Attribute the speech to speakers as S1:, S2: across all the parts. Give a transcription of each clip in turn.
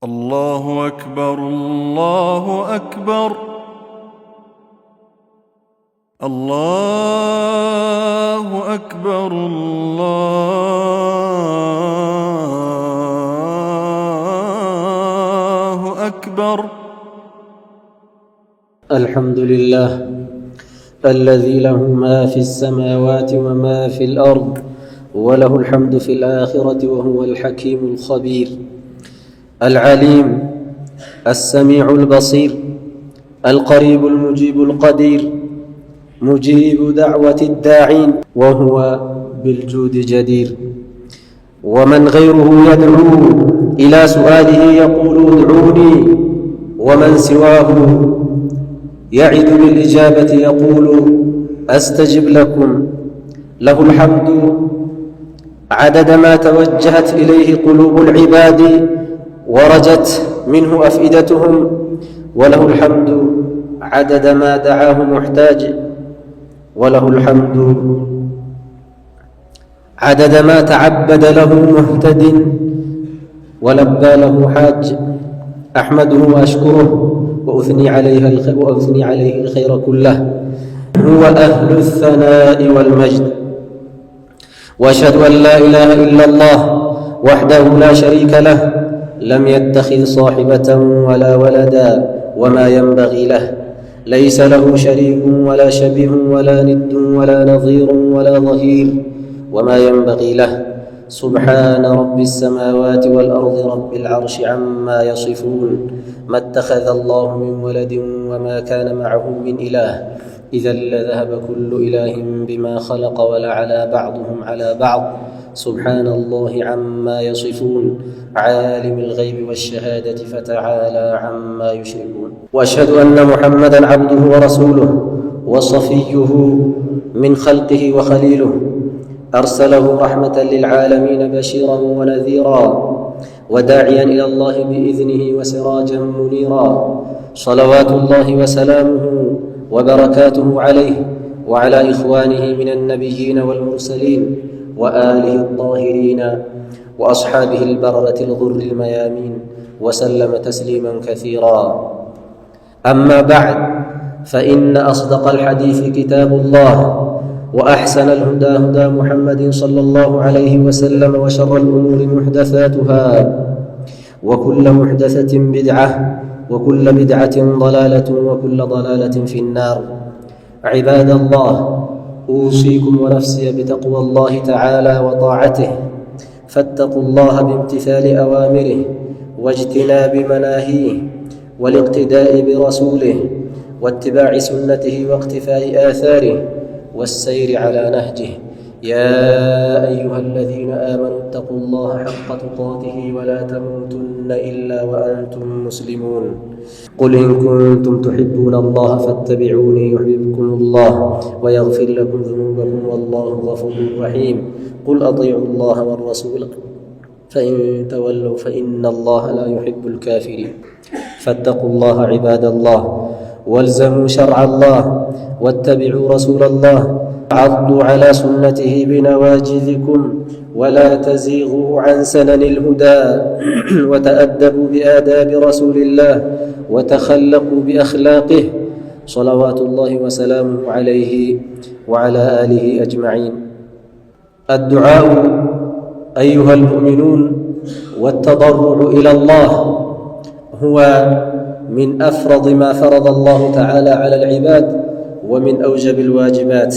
S1: الله أكبر الله أكبر الله أكبر الله أكبر.
S2: الحمد لله الذي له ما في السماوات وما في الأرض وله الحمد في الآخرة وهو الحكيم الخبير العليم السميع البصير القريب المجيب القدير مجيب دعوة الداعين وهو بالجود جدير. ومن غيره يدعو إلى سؤاله يقول ادعوني، ومن سواه يعد بالإجابة يقول أستجب لكم. له الحمد عدد ما توجهت إليه قلوب العباد ورجت منه أفئدتهم، وله الحمد عدد ما دعاه محتاج، وله الحمد عدد ما تعبد له مهتد ولبى له حاج. أحمده وأشكره وأثني عليه الخير كله، هو أهل الثناء والمجد. وأشهد أن لا إله إلا الله وحده لا شريك له، لم يتخذ صاحبة ولا ولدا وما ينبغي له، ليس له شريك ولا شبيه ولا ند ولا نظير ولا ظهير وما ينبغي له. سبحان رب السماوات والأرض رب العرش عما يصفون. ما اتخذ الله من ولد وما كان معه من إله، إذا لذهب كل إله بما خلق ولعلى بعضهم على بعض. سبحان الله عما يصفون، عالم الغيب والشهادة فتعالى عما يشركون. وأشهد أن محمدًا عبده ورسوله وصفيه من خلقه وخليله، أرسله رحمة للعالمين بشيرا ونذيرا وداعيا إلى الله بإذنه وسراجا منيرا. صلوات الله وسلامه وبركاته عليه وعلى إخوانه من النبيين والمرسلين وآله الطاهرين وأصحابه البررة الغر الميامين، وسلم تسليما كثيرا. أما بعد، فإن أصدق الحديث كتاب الله، وأحسن الهدى هدى محمد صلى الله عليه وسلم، وشر الأمور محدثاتها، وكل محدثة بدعة، وكل بدعة ضلالة، وكل ضلالة في النار. عباد الله، أوصيكم ونفسي بتقوى الله تعالى وطاعته، فاتقوا الله بامتثال أوامره واجتناب مناهيه، والاقتداء برسوله، واتباع سنته واقتفاء آثاره، والسير على نهجه. يا أيها الذين آمنوا اتقوا الله حق تقاته ولا تموتن إلا وأنتم مسلمون. قل إن كنتم تحبون الله فاتبعوني يحببكم الله ويغفر لكم ذنوبكم والله غفور رحيم. قل أطيعوا الله والرسول فإن تولوا فإن الله لا يحب الكافرين. فاتقوا الله عباد الله، والزموا شرع الله، واتبعوا رسول الله، عضوا على سنته بنواجذكم، ولا تزيغوا عن سنن الهدى، وتأدبوا بآداب رسول الله، وتخلقوا بأخلاقه صلوات الله وسلامه عليه وعلى آله أجمعين. الدعاء أيها المؤمنون والتضرع إلى الله هو من أفرض ما فرض الله تعالى على العباد، ومن أوجب الواجبات.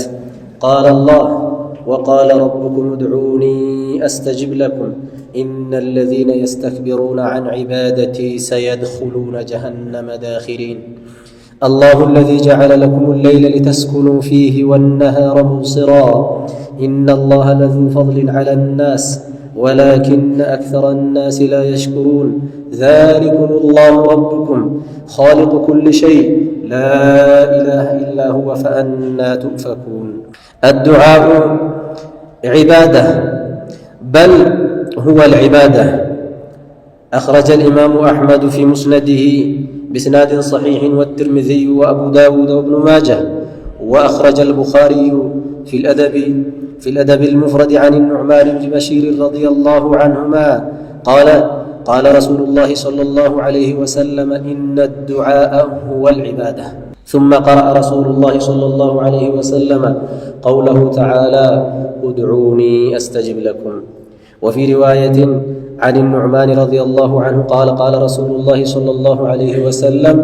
S2: قال الله: وقال ربكم ادعوني أستجب لكم إن الذين يستكبرون عن عبادتي سيدخلون جهنم داخرين. الله الذي جعل لكم الليل لتسكنوا فيه والنهار مبصرا، إن الله لذو فضل على الناس ولكن أكثر الناس لا يشكرون. ذلكم الله ربكم خالق كل شيء، لا إله إلا هو، فأنى تؤفكون. الدعاء عبادة، بل هو العبادة. أخرج الإمام أحمد في مسنده بإسناد صحيح، والترمذي وأبو داود وابن ماجه، وأخرج البخاري في الأدب المفرد عن النعمان بن بشير رضي الله عنهما قال: قال رسول الله صلى الله عليه وسلم إن الدعاء هو العبادة. ثم قرأ رسول الله صلى الله عليه وسلم قوله تعالى ادعوني أستجب لكم. وفي رواية عن النعمان رضي الله عنه قال قال رسول الله صلى الله عليه وسلم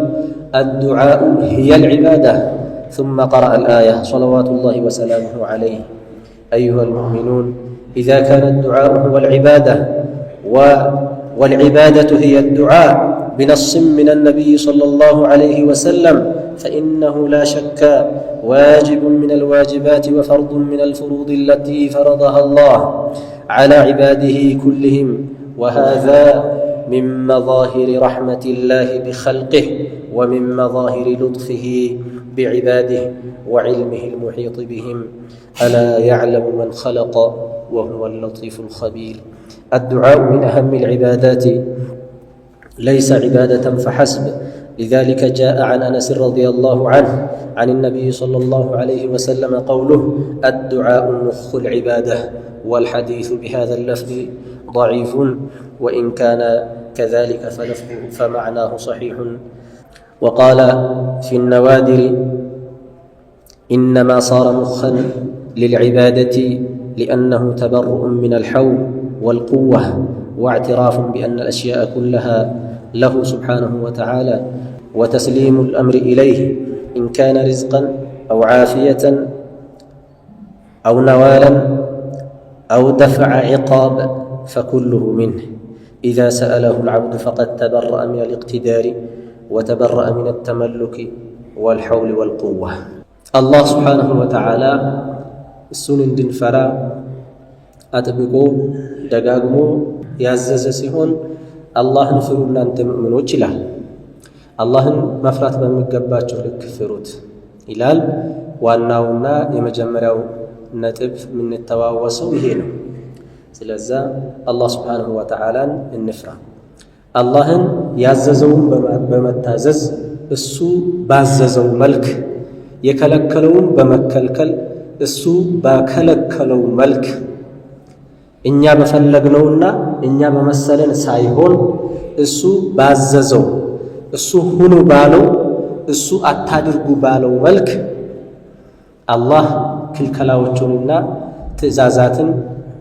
S2: الدعاء هي العبادة. ثم قرأ الآية صلوات الله وسلامه عليه. أيها المؤمنون، إذا كان الدعاء هو العبادة والعبادة هي الدعاء بنص من النبي صلى الله عليه وسلم، فإنه لا شك واجب من الواجبات وفرض من الفروض التي فرضها الله على عباده كلهم، وهذا من مظاهر رحمة الله بخلقه ومن مظاهر لطفه بعباده وعلمه المحيط بهم. ألا يعلم من خلق وهو اللطيف الخبير. الدعاء من أهم العبادات ليس عبادة فحسب، لذلك جاء عن أنس رضي الله عنه عن النبي صلى الله عليه وسلم قوله الدعاء مخ العبادة، والحديث بهذا اللفظ ضعيف، وإن كان كذلك فمعناه صحيح. وقال في النوادر إنما صار مخا للعبادة لأنه تبرؤ من الحول والقوة واعتراف بأن الأشياء كلها له سبحانه وتعالى، وتسليم الأمر إليه إن كان رزقا أو عافية أو نوالا أو دفع عقاب فكله منه. إذا سأله العبد فقد تبرأ من الاقتدار وتبرأ من التملك والحول والقوة. الله سبحانه وتعالى እሱን እንድንፈራ አጥብቆ ደጋግሞ ያዘዘ ሲሆን አላህን ፍሩ እናንተ ሙእሚኖች ይላል። አላህን መፍራት በሚገባቸው ልክ ፍሩት ይላል። ዋናውና የመጀመሪያው ነጥብ የምንተዋወሰው ይሄ ነው። ስለዚህ አላህ ስብሓንሁ ወተዓላን እንፍራ። አላህን ያዘዘውን በመታዘዝ እሱ ባዘዘው መልክ፣ የከለከለውን በመከልከል እሱ ባከለከለው መልክ እኛ በፈለግነውና እኛ በመሰለን ሳይሆን እሱ ባዘዘው፣ እሱ ሁኑ ባለው፣ እሱ አታድርጉ ባለው መልክ አላህ ክልከላዎቹንና ትእዛዛትን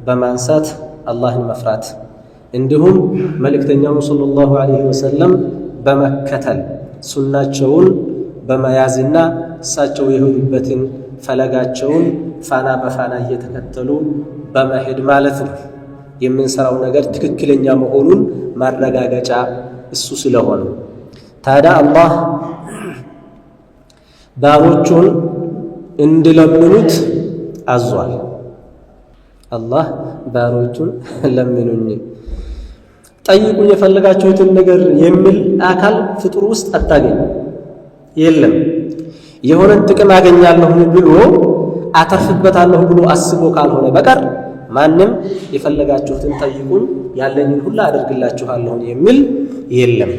S2: በማንሳት አላህን መፍራት፣ እንዲሁም መልእክተኛውን ሰለላሁ ዐለይሂ ወሰለም በመከተል ሱናቸውን በመያዝና እሳቸው የሄዱበትን ፈለጋቸውን ፋና በፋና እየተከተሉ በመሄድ ማለት ነው። የምንሰራው ነገር ትክክለኛ መሆኑን ማረጋገጫ እሱ ስለሆነ ታዲያ አላህ ባሮቹን እንዲለምኑት አዟል። አላህ ባሮቹን ለምኑኝ፣ ጠይቁኝ የፈለጋችሁትን ነገር የሚል አካል ፍጡር ውስጥ አታገኝ የለም። የሆነን ጥቅም አገኛለሁ ብሎ አተርፍበታለሁ ብሎ አስቦ ካልሆነ በቀር ማንም የፈለጋችሁትን ጠይቁኝ ያለኝን ሁሉ አደርግላችኋለሁ የሚል የለም።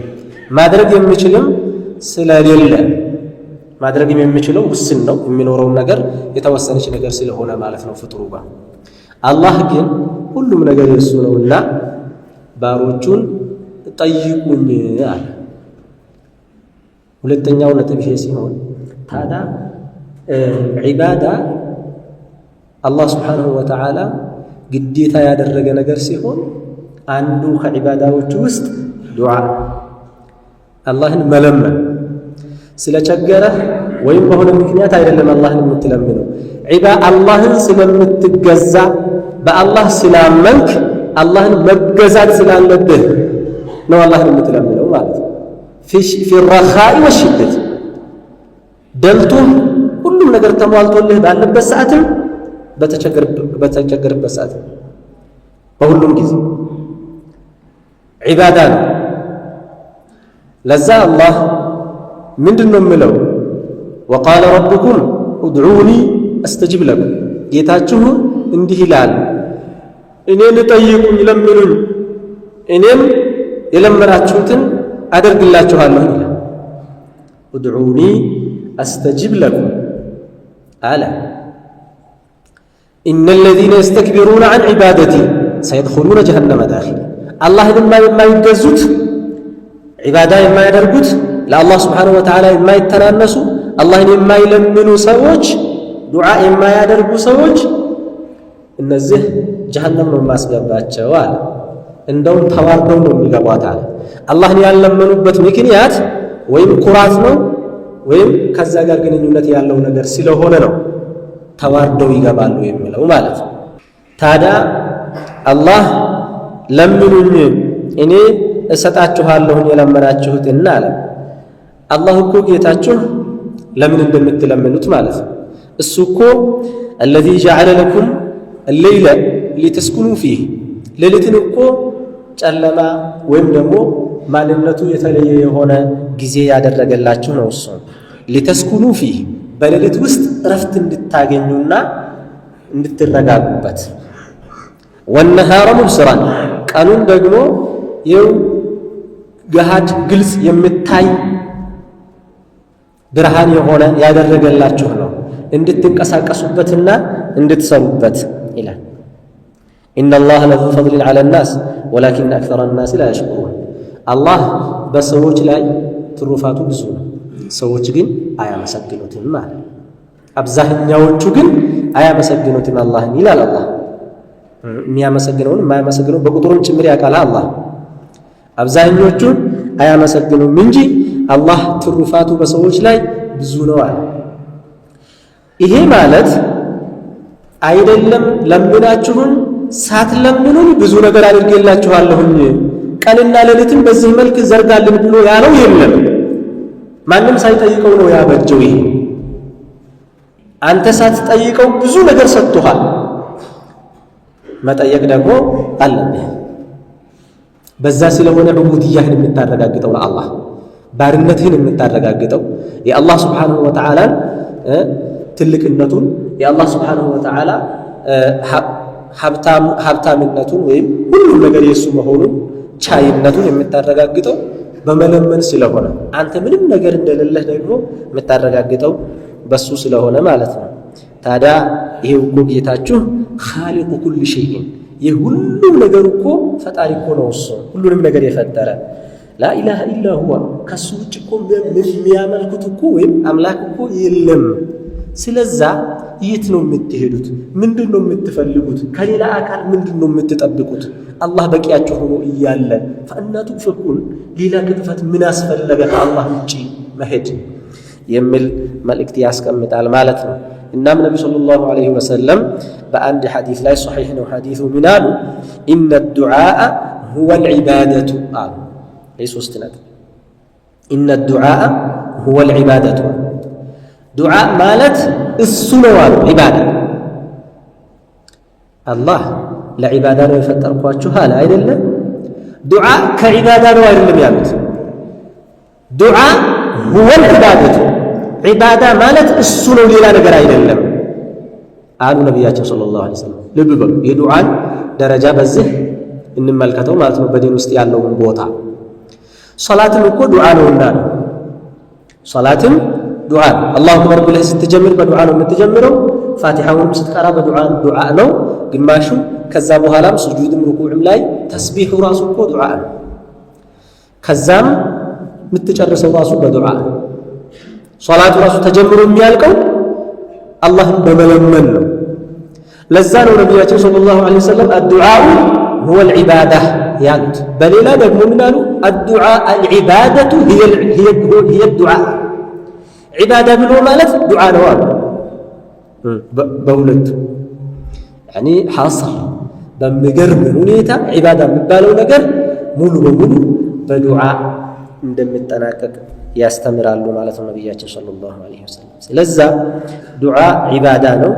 S2: ማድረግ የሚችልም ስለሌለ ማድረግ የሚችለው ውስን ነው። የሚኖረው ነገር የተወሰነች ነገር ስለሆነ ማለት ነው ፍጡሩ ጋር። አላህ ግን ሁሉም ነገር የሱ ነውና ባሮቹን ጠይቁኝ አለ። ሁለተኛው ነጥብ ይሄ ሲሆን ታዲያ ዒባዳ አላህ ስብሓንሁ ወተዓላ ግዴታ ያደረገ ነገር ሲሆን አንዱ ከዒባዳዎቹ ውስጥ ዱዓ፣ አላህን መለመን። ስለቸገረህ ወይም በሆነ ምክንያት አይደለም አላህን የምትለምነው፣ አላህን ስለምትገዛ በአላህ ስላመንክ አላህን መገዛት ስላለብህ ነው አላህን የምትለምነው ማለት ነው። ፊ ረኻኢ ወሽደት ደልቶህ ሁሉም ነገር ተሟልቶልህ ባለበት ሰዓትም በተቸገርበት ሰዓትም በሁሉም ጊዜ ዒባዳ ነው። ለዛ አላህ ምንድን ነው የምለው? ወቃለ ረቡኩም ኡድዑኒ አስተጅብ ለኩም፣ ጌታችሁ እንዲህ ይላል እኔን ጠይቁኝ፣ ለምኑኝ፣ እኔም የለመናችሁትን አደርግላችኋለሁ ይላል። ኡድዑኒ አስተጅብ ለኩም አለ። ኢነ ለዚነ የስተክቢሩነ ዐን ዒባደቲ ሰየድኹሉነ ጀሀነመ ዳኺሪን። አላህን የማይገዙት ዒባዳ የማያደርጉት ለአላህ ስብሓነሁ ወተዓላ የማይተናነሱ አላህን የማይለምኑ ሰዎች ዱዓ የማያደርጉ ሰዎች እነዚህ ጀሃነም ነው የማስገባቸው አለ። እንደውም ተዋርደው ነው የሚገቧት አለ። አላህን ያልለመኑበት ምክንያት ወይም ኩራት ነው ወይም ከዛ ጋር ግንኙነት ያለው ነገር ስለሆነ ነው ተዋርደው ይገባሉ የሚለው ማለት ነው። ታዲያ አላህ ለምኑኝ እኔ እሰጣችኋለሁኝ የለመናችሁትን አለ። አላህ እኮ ጌታችሁ ለምን እንደምትለምኑት ማለት ነው። እሱ እኮ አለዚ ጀዐለ ለኩም አለይለ ሊተስኩኑ ፊህ ሌሊትን እኮ ጨለማ ወይም ደግሞ ማንነቱ የተለየ የሆነ ጊዜ ያደረገላችሁ ነው። እሱ ሊተስኩኑ ፊህ በሌሊት ውስጥ እረፍት እንድታገኙና እንድትረጋጉበት፣ ወነሃረ ሙብስራን ቀኑን ደግሞ ይኸው ገሃድ ግልጽ የምታይ ብርሃን የሆነ ያደረገላችሁ ነው እንድትንቀሳቀሱበትና እንድትሰሩበት ይላል። ኢነላህ ለዙ ፈድሊን ዐለ ናስ ወላኪነ አክሰረ ናስ ላ የሽኩሩን። አላህ በሰዎች ላይ ትሩፋቱ ብዙ ነው፣ ሰዎች ግን አያመሰግኑትም ማለት። አብዛኛዎቹ ግን አያመሰግኑትም አላህን ይላል። አላህ የሚያመሰግነውን የማያመሰግነውን በቁጥሩም ጭምር ያውቃል አላህ። አብዛኞቹ አያመሰግኑም እንጂ አላህ ትሩፋቱ በሰዎች ላይ ብዙ ነው አለ። ይሄ ማለት አይደለም ለምናችሁን ሳትለምኑን ብዙ ነገር አድርጌላችኋለሁኝ ቀንና ሌሊትም በዚህ መልክ ዘርጋልን ብሎ ያለው የለም። ማንም ሳይጠይቀው ነው ያበጀው። ይሄ አንተ ሳትጠይቀው ብዙ ነገር ሰጥቶሃል። መጠየቅ ደግሞ አለብህ። በዛ ስለሆነ ዑቡድያህን የምታረጋግጠው ለአላህ ባርነትህን የምታረጋግጠው የአላህ ስብሓንሁ ወተዓላን ትልቅነቱን የአላህ ስብሓንሁ ወተዓላ ሀብታምነቱን ወይም ሁሉም ነገር የእሱ መሆኑን ቻይነቱን የምታረጋግጠው በመለመን ስለሆነ አንተ ምንም ነገር እንደሌለህ ደግሞ የምታረጋግጠው በሱ ስለሆነ ማለት ነው። ታዲያ ይሄ እኮ ጌታችሁ ኻሊቁ ኩል ሸይእን የሁሉም ነገር እኮ ፈጣሪ እኮ ነው። እሱ ሁሉንም ነገር የፈጠረ ላኢላሃ ኢላ ሁዋ ከሱ ውጭ እኮ የሚያመልኩት እኮ ወይም አምላክ እኮ የለም። ስለዛ የት ነው የምትሄዱት? ምንድን ነው የምትፈልጉት? ከሌላ አካል ምንድን ነው የምትጠብቁት? አላህ በቂያችሁ ሆኖ እያለ ፈአና ቱፍኩን ሌላ ቅጥፈት ምን አስፈለገ ከአላህ ውጭ መሄድ የሚል መልእክት ያስቀምጣል ማለት ነው። እናም ነቢ ሰለላሁ ዐለይሂ ወሰለም በአንድ ሐዲስ ላይ ሶሒሕ ነው ሐዲሱ ምን አሉ? ኢነ ዱዓአ ሁወል ዒባደቱ አሉ። ይህ ሦስት ነጥብ። ኢነ ዱዓአ ሁወል ዒባደቱ ዱዓ ማለት እሱ ነው አሉ። ዒባዳ አላህ ለዒባዳ ነው የፈጠርኳችሁ አለ አይደለም። ዱዓ ከዒባዳ ነው አይደለም ያሉት። ዱዓ ሁወል ዒባደቱ ዒባዳ ማለት እሱ ነው ሌላ ነገር አይደለም አሉ ነቢያችን ሰለላሁ ዐለይሂ ወሰለም። ልብ በሉ የዱዓን ደረጃ በዚህ እንመልከተው ማለት ነው፣ በዲን ውስጥ ያለውን ቦታ። ሶላትም እኮ ዱዓ ነውና ነው። ሶላትም ዱዓ ነው። አላሁ አክበር ብለህ ስትጀምር በዱዓ ነው የምትጀምረው። ፋቲሓውንም ስትቀራ በዱዓ ነው ግማሹ። ከዛ በኋላም ስጁድም ሩኩዕም ላይ ተስቢሑ ራሱ እኮ ዱዓ ነው። ከዛም የምትጨርሰው ራሱ በዱዓ ነው። ሶላቱ ራሱ ተጀምሮ የሚያልቀው አላህን በመለመን ነው። ለዛ ነው ነቢያችን ሰለላሁ ዐለይሂ ወሰለም አዱዓኡ ሁወል ዒባዳ ያሉት። በሌላ ደግሞ ምን አሉ? አዱዓ አልዒባደቱ ሂየ ዱዓ ዒባዳ ብሎ ማለት ዱዓ ነው አሉ። በሁለቱ ያኒ ሐሰር በሚገርም ሁኔታ ዒባዳ የሚባለው ነገር ሙሉ በሙሉ በዱዓ እንደሚጠናቀቅ ያስተምራሉ ማለት ነው ነቢያችን ሰለላሁ ዐለይሂ ወሰለም። ስለዛ ዱዓ ዒባዳ ነው፣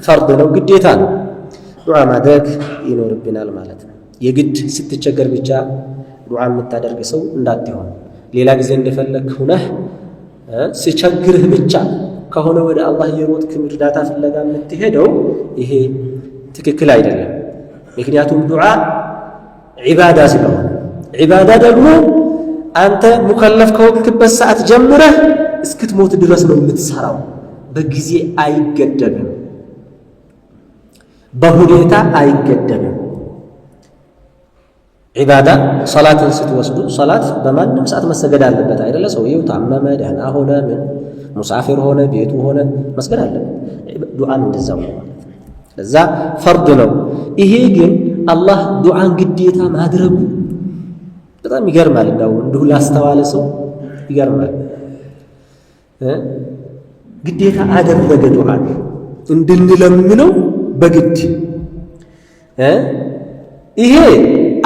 S2: ፈርድ ነው፣ ግዴታ ነው። ዱዓ ማድረግ ይኖርብናል ማለት ነው። የግድ ስትቸገር ብቻ ዱዓ የምታደርግ ሰው እንዳትሆን። ሌላ ጊዜ እንደፈለግ ሁነህ ሲቸግርህ ብቻ ከሆነ ወደ አላህ የሮጥክ እርዳታ ፍለጋ የምትሄደው ይሄ ትክክል አይደለም። ምክንያቱም ዱዓ ዒባዳ ስለሆነ፣ ዒባዳ ደግሞ አንተ ሙከለፍ ከወቅትበት ሰዓት ጀምረህ እስክትሞት ድረስ ነው የምትሰራው። በጊዜ አይገደብም፣ በሁኔታ አይገደብም። ዒባዳ ሰላትን ስትወስዱ ሰላት በማንም ሰዓት መሰገድ አለበት አይደለ? ሰውየው ታመመ፣ ደህና ሆነ፣ ምን ሙሳፊር ሆነ፣ ቤቱ ሆነ መስገድ አለበት። ዱዓን እንደዛው ነው ማለት ነው። ለዛ ፈርድ ነው። ይሄ ግን አላህ ዱዓን ግዴታ ማድረጉ በጣም ይገርማል። እንዲሁ ላስተዋለ ሰው ይገርማል። ግዴታ አደረገ ዱዓን እንድንለምነው በግድ ይሄ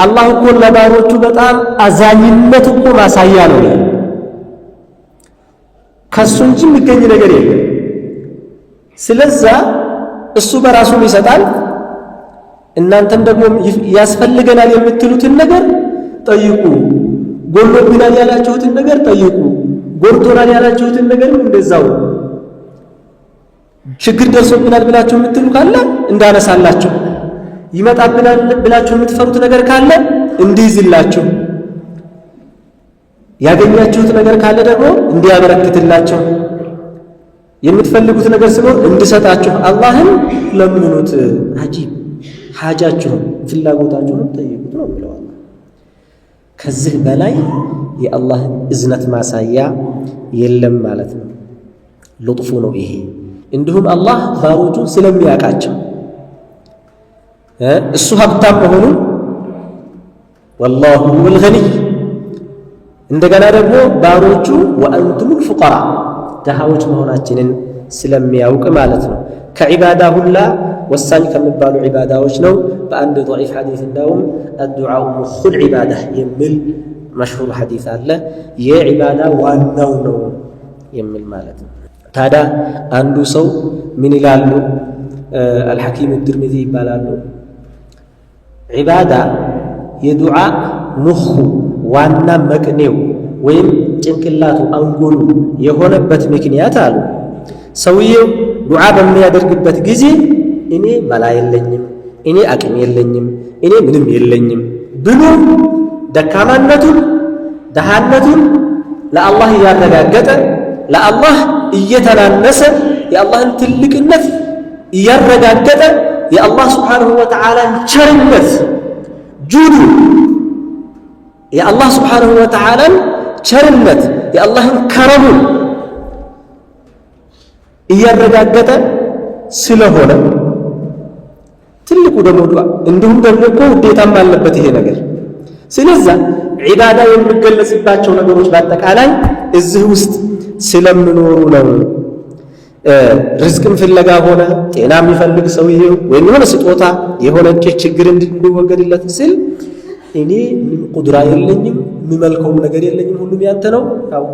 S2: አላህ እኮ ለባሮቹ በጣም አዛኝነት እኮ ማሳያ ነው። ከሱ እንጂ የሚገኝ ነገር የለም። ስለዛ እሱ በራሱም ይሰጣል። እናንተም ደግሞ ያስፈልገናል የምትሉትን ነገር ጠይቁ። ጎሎብናል ያላችሁትን ነገር ጠይቁ። ጎርቶናል ያላችሁትን ነገርም እንደዛው። ችግር ደርሶብናል ብላችሁ የምትሉ ካለ እንዳነሳላችሁ፣ ይመጣብናል ብላችሁ የምትፈሩት ነገር ካለ እንዲይዝላችሁ፣ ያገኛችሁት ነገር ካለ ደግሞ እንዲያበረክትላችሁ፣ የምትፈልጉት ነገር ሲኖር እንዲሰጣችሁ አላህን ለምኑት። አጂብ ሓጃችሁን ፍላጎታችሁን ጠይቁት ነው ብለዋል። ከዚህ በላይ የአላህን እዝነት ማሳያ የለም ማለት ነው። ልጥፉ ነው ይሄ። እንዲሁም አላህ ባሮቹን ስለሚያውቃቸው እሱ ሀብታም መሆኑን ወላሁ ሁወል ገኒይ፣ እንደገና ደግሞ ባሮቹ ወአንቱሙል ፉቀራ ድሃዎች መሆናችንን ስለሚያውቅ ማለት ነው። ከዒባዳ ሁላ ወሳኝ ከሚባሉ ዒባዳዎች ነው። በአንድ ضعيف ሐዲስ እንዳውም الدعاء مخ العبادة የሚል መሽሁር ሐዲስ አለ። የዒባዳ ዋናው ነው የሚል ማለት ነው። ታዲያ አንዱ ሰው ምን ይላሉ? አልሐኪም الترمذي ይባላሉ። ዒባዳ የዱዓ ሙኹ ዋና መቅኔው ወይም ጭንቅላቱ አንጎሉ የሆነበት ምክንያት አሉ። ሰውየው ዱዓ በሚያደርግበት ጊዜ እኔ መላ የለኝም፣ እኔ አቅም የለኝም፣ እኔ ምንም የለኝም ብሎ ደካማነቱን ደሃነቱን ለአላህ እያረጋገጠ ለአላህ እየተናነሰ የአላህን ትልቅነት እያረጋገጠ የአላህ ስብሓንሁ ወተዓላን ቸርነት ጁዱ የአላህ ስብሓንሁ ወተዓላን ቸርነት የአላህን ከረሙን እያረጋገጠ ስለሆነ ትልቁ ደግሞ ዱዓ እንዲሁም ደግሞ እኮ ውዴታም አለበት ይሄ ነገር። ስለዛ ዒባዳ የሚገለጽባቸው ነገሮች በአጠቃላይ እዚህ ውስጥ ስለምኖሩ ነው። ርዝቅም ፍለጋ ሆነ ጤና የሚፈልግ ሰውዬው ወይም የሆነ ስጦታ የሆነ ችግር እንዲወገድለት ስል እኔ ምንም ቁድራ የለኝም፣ የሚመልከውም ነገር የለኝም፣ ሁሉም ያንተ ነው፣ ያው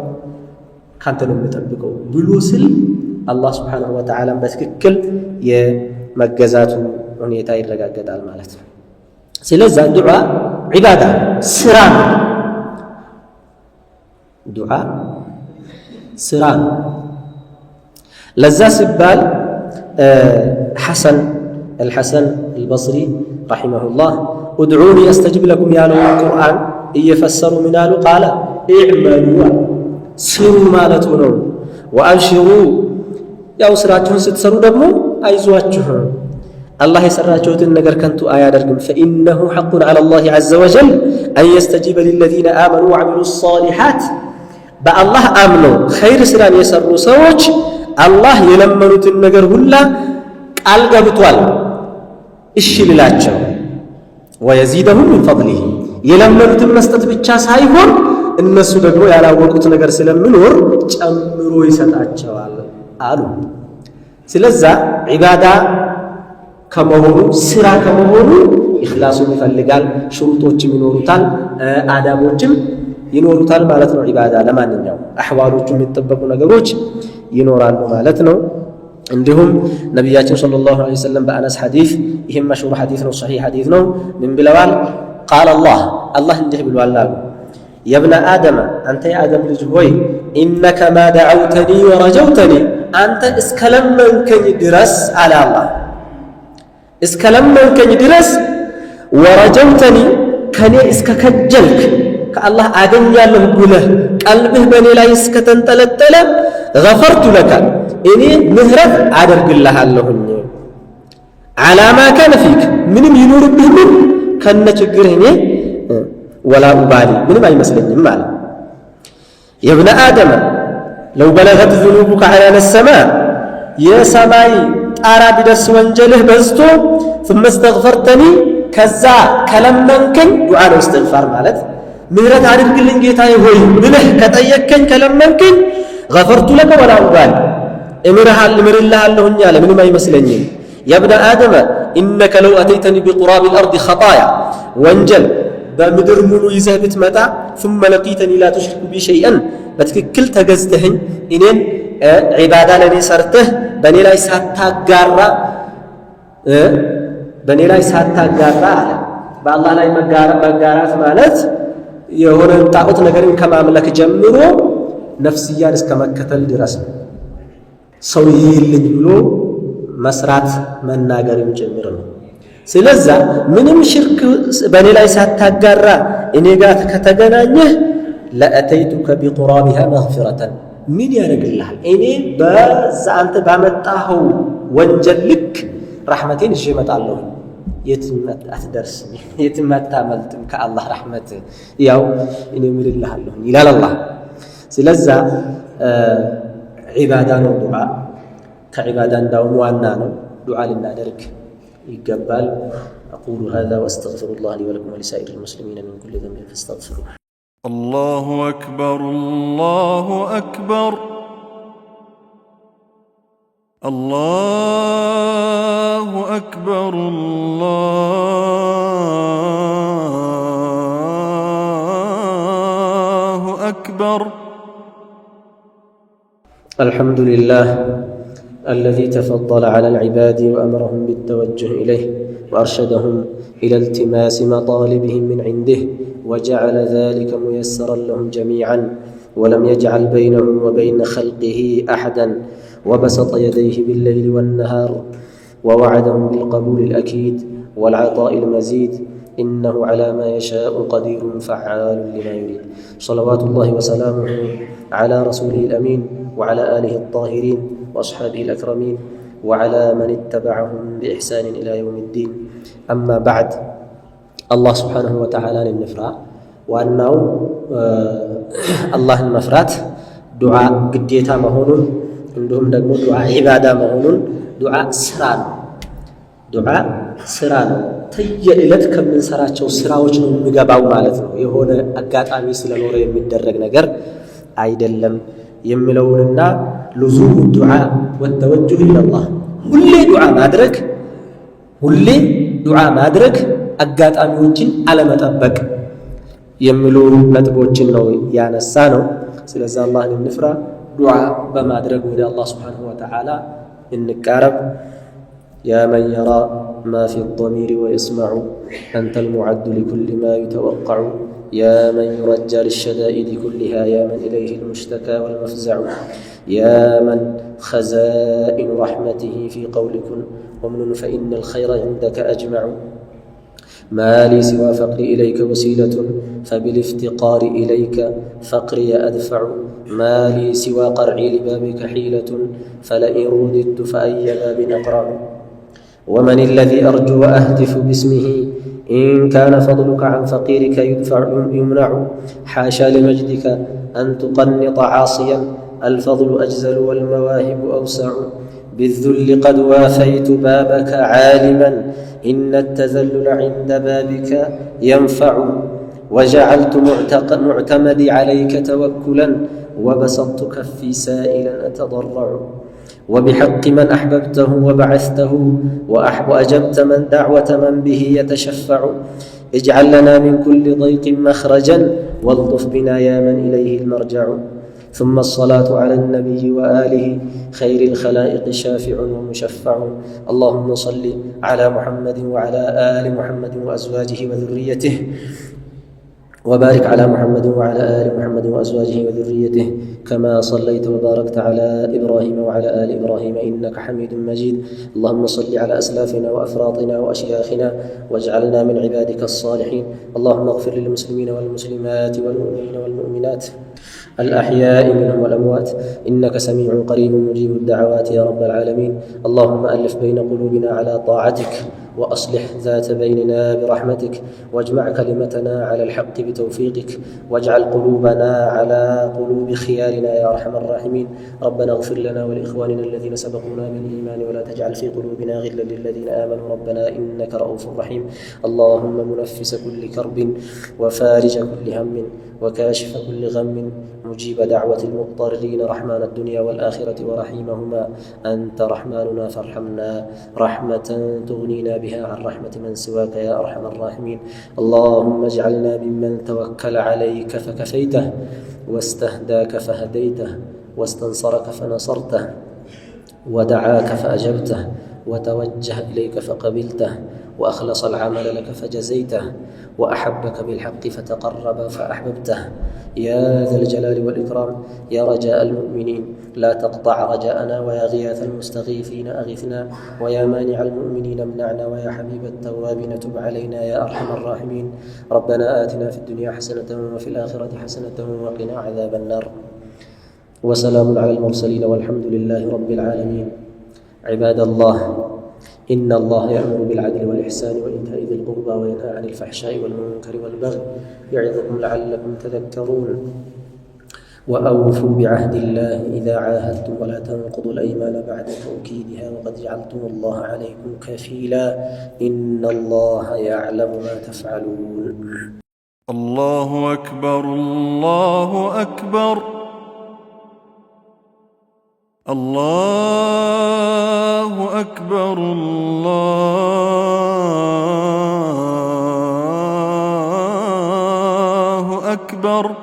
S2: ካንተ ነው የምጠብቀው ብሎ ስል አላህ ስብሓንሁ ወተዓላን በትክክል የመገዛቱ ሁኔታ ይረጋገጣል ማለት ነው። ስለዛ ዱዓ ዒባዳ ስራ ነው። ዱዓ ስራ ነው። ለዛ ሲባል ሐሰን አልሐሰን አልበስሪ ረሒመሁላህ ኡድዑኒ አስተጅብ ለኩም ያለውን ቁርአን እየፈሰሩ ምን አሉ? ቃለ ኢዕመሉ ስሩ ማለቱ ነው። ወአብሽሩ ያው ስራችሁን ስትሰሩ ደግሞ አይዟችሁ፣ አላህ የሰራችሁትን ነገር ከንቱ አያደርግም። ፈኢነሁ ሐቁን ዐላ ላህ ዐዘ ወጀል አን የስተጂበ ሊለዚነ አመኑ ወዐሚሉ ሷሊሓት በአላህ አምነው ኸይር ስራን የሰሩ ሰዎች አላህ የለመኑትን ነገር ሁላ ቃል ገብቷል እሺ ልላቸው። ወየዚደሁም ሚን ፈድሊህ የለመኑትን መስጠት ብቻ ሳይሆን እነሱ ደግሞ ያላወቁት ነገር ስለሚኖር ጨምሮ ይሰጣቸዋል አሉ። ስለዛ ዒባዳ ከመሆኑ ስራ ከመሆኑ ኢኽላሱን ይፈልጋል፣ ሽሩጦችም ይኖሩታል፣ አዳቦችም ይኖሩታል ማለት ነው። ዒባዳ ለማንኛውም አሕዋሎቹ የሚጠበቁ ነገሮች ይኖራሉ ማለት ነው። እንዲሁም ነቢያችን ሰለላሁ ዐለይሂ ወሰለም በአነስ ሐዲስ ይህም መሽሁር ሐዲስ ነው፣ ሰሒሕ ሐዲስ ነው። ምን ብለዋል? ቃለ አላህ እንዲህ ብሏል አሉ የብነ አደመ አንተ የአደም ልጅ ሆይ ኢነከ ማ ደዐውተኒ ወረጀውተኒ አንተ እስከለመንከኝ ድረስ አለ አላህ እስከለመንከኝ ድረስ ወረጀውተኒ ከኔ እስከከጀልክ ከአላህ አገኛለሁ ብለህ ቀልብህ በእኔ ላይ እስከተንጠለጠለ ገፈርቱ ለከ እኔ ምህረት አደርግልሃለሁኝ ዓላ ማ ካነ ፊክ ምንም ይኑርብህ ምን ከነ ችግርህ እኔ ولا أبالي من ما يمسلني مال يا ابن آدم لو بلغت ذنوبك على السماء يا سماي أرى بدس وانجله بزتو ثم استغفرتني كذا كلمنكن دعاء استغفار مالت مهرت አድርግልኝ ጌታዬ ሆይ ብለህ ከጠየቅከኝ ከለመንከኝ غفرت لك ولا أبالي እምርልሃለሁኝ አለ ምንም አይመስለኝም يا ابن آدم إنك لو أتيتني بقراب الأرض خطايا وانجل بمدر منو يزه بتمتع ثم لقيتني لا تشرك بي شيئا بتككل تجزتهن إنين عبادة لني سرته بني لا يساتاغارا بني لا يساتاغارا بالله لا مغارات ማለት የሆነ ጣዖት ነገርን ከማምለክ ጀምሮ ነፍስያን እስከመከተል ድረስ ሰው ይልኝ ብሎ መስራት መናገርም ጭምር ነው ስለዚህ ምንም ሽርክ በኔ ላይ ሳታጋራ እኔ ጋር ከተገናኘህ ለአተይቱከ بقرابها مغفرة ምን ያደርግልሃል እኔ በዛ አንተ ባመጣኸው ወንጀል ልክ ረህመቴን ይዤ እመጣለሁ የትመት አትደርስም የትመት አመልጥም ከአላህ ረህመት ያው እኔ ምልልሃለሁ ይላል አላህ ስለዚህ ዒባዳ ነው ዱዓ ከዒባዳ እንዳውም ዋና ነው ዱዓ ልናደርግ ይገባል أقول هذا وأستغفر الله لي ولكم ولسائر المسلمين من كل ذنب فاستغفروه
S1: الله أكبر الله أكبر الله أكبر الله أكبر
S2: الحمد لله الذي تفضل على العباد وأمرهم بالتوجه إليه وأرشدهم إلى التماس مطالبهم من عنده وجعل ذلك ميسرا لهم جميعا ولم يجعل بينهم وبين خلقه أحدا وبسط يديه بالليل والنهار ووعدهم بالقبول الأكيد والعطاء المزيد إنه على ما يشاء قدير فعال لما يريد صلوات الله وسلامه على رسوله الأمين وعلى آله الطاهرين وأصحابه الأكرمين وعلى من اتبعهم بإحسان إلى يوم الدين أما بعد الله سبحانه وتعالى للنفرة وأنه الله المفرات دعاء قديتا مهون عندهم دقموا دعاء عبادة مهون دعاء سران دعاء سران تيئلت كم من سراتشو سراوجن مقاباو مالتنا يهون أقات آميس لنور يمدرق نقر አይደለም የሚለውንና لزوم الدعاء والتوجه الى الله ሁሌ ዱዓ ማድረግ አጋጣሚዎችን አለመጠበቅ የሚሉ ነጥቦችን ነው ያነሳ ነው ስለዚህ አላህን እንፍራ ዱዓ በማድረግ ወደ አላህ Subhanahu Wa Ta'ala እንቀርብ يا من يرى ما في الضمير ويسمع أنت المعد لكل ما يتوقع يا من يرجى للشدائد كلها يا من إليه المشتكى والمفزع يا من خزائن رحمته في قولكم ومن فإن الخير عندك أجمع ما لي سوى فقري إليك وسيلة فبالافتقار إليك فقري أدفع ما لي سوى قرعي لبابك حيلة فلئن رددت فأي باب أقرع ومن الذي أرجو وأهتف باسمه إن كان فضلك عن فقيرك يمنع حاشا لمجدك أن تقنط عاصيا الفضل أجزل والمواهب أوسع بالذل قد وافيت بابك عالما إن التذلل عند بابك ينفع وجعلت معتمدي عليك توكلا وبسطت كفي سائلا أتضرع وبحق من أحببته وبعثته وأجبت من دعوة من به يتشفع اجعل لنا من كل ضيق مخرجا والطف بنا يا من إليه المرجع ثم الصلاة على النبي وآله خير الخلائق شافع ومشفع اللهم صل على محمد وعلى آل محمد وأزواجه وذريته وبارك على محمد وعلى آل محمد وأزواجه وذريته كما صليت وباركت على إبراهيم وعلى آل إبراهيم إنك حميد مجيد اللهم صل على أسلافنا وأفراطنا وأشياخنا واجعلنا من عبادك الصالحين اللهم اغفر للمسلمين والمسلمات والمؤمنين والمؤمنات الأحياء منهم والأموات إنك سميع قريب مجيب الدعوات يا رب العالمين اللهم ألف بين قلوبنا على طاعتك وأصلح ذات بيننا برحمتك، واجمع كلمتنا على الحق بتوفيقك، واجعل قلوبنا على قلوب خيارنا يا أرحم الراحمين. ربنا اغفر لنا ولإخواننا الذين سبقونا بالإيمان ولا تجعل في قلوبنا غلا للذين آمنوا ربنا إنك رؤوف رحيم. اللهم منفس كل كرب وفارج كل هم وكاشف كل غم، مجيب دعوة المضطرين، رحمن الدنيا والآخرة ورحيمهما، أنت رحمننا فارحمنا رحمة تغنينا بها عن رحمة من سواك يا أرحم الراحمين. اللهم اجعلنا ممن توكل عليك فكفيته، واستهداك فهديته، واستنصرك فنصرته، ودعاك فأجبته، وتوجه إليك فقبلته، وأخلص العمل لك فجزيته، وأحبك بالحق فتقرب فأحببته. يا ذا الجلال والإكرام، يا رجاء المؤمنين لا تقطع رجاءنا، ويا غياث المستغيثين أغثنا، ويا مانع المؤمنين امنعنا، ويا حبيب التوابين تب علينا يا أرحم الراحمين. ربنا آتنا في الدنيا حسنة وفي الآخرة حسنة وقنا عذاب النار. وسلام على المرسلين والحمد لله رب العالمين. عباد الله، إن الله يأمر بالعدل والإحسان وإيتاء ذي القربى وينهى عن الفحشاء والمنكر والبغي يعظكم لعلكم تذكرون. وأوفوا بعهد الله إذا عاهدتم ولا تنقضوا الأيمان بعد توكيدها وقد جعلتم الله عليكم كفيلا إن الله يعلم ما تفعلون.
S1: الله أكبر الله أكبر الله أكبر الله أكبر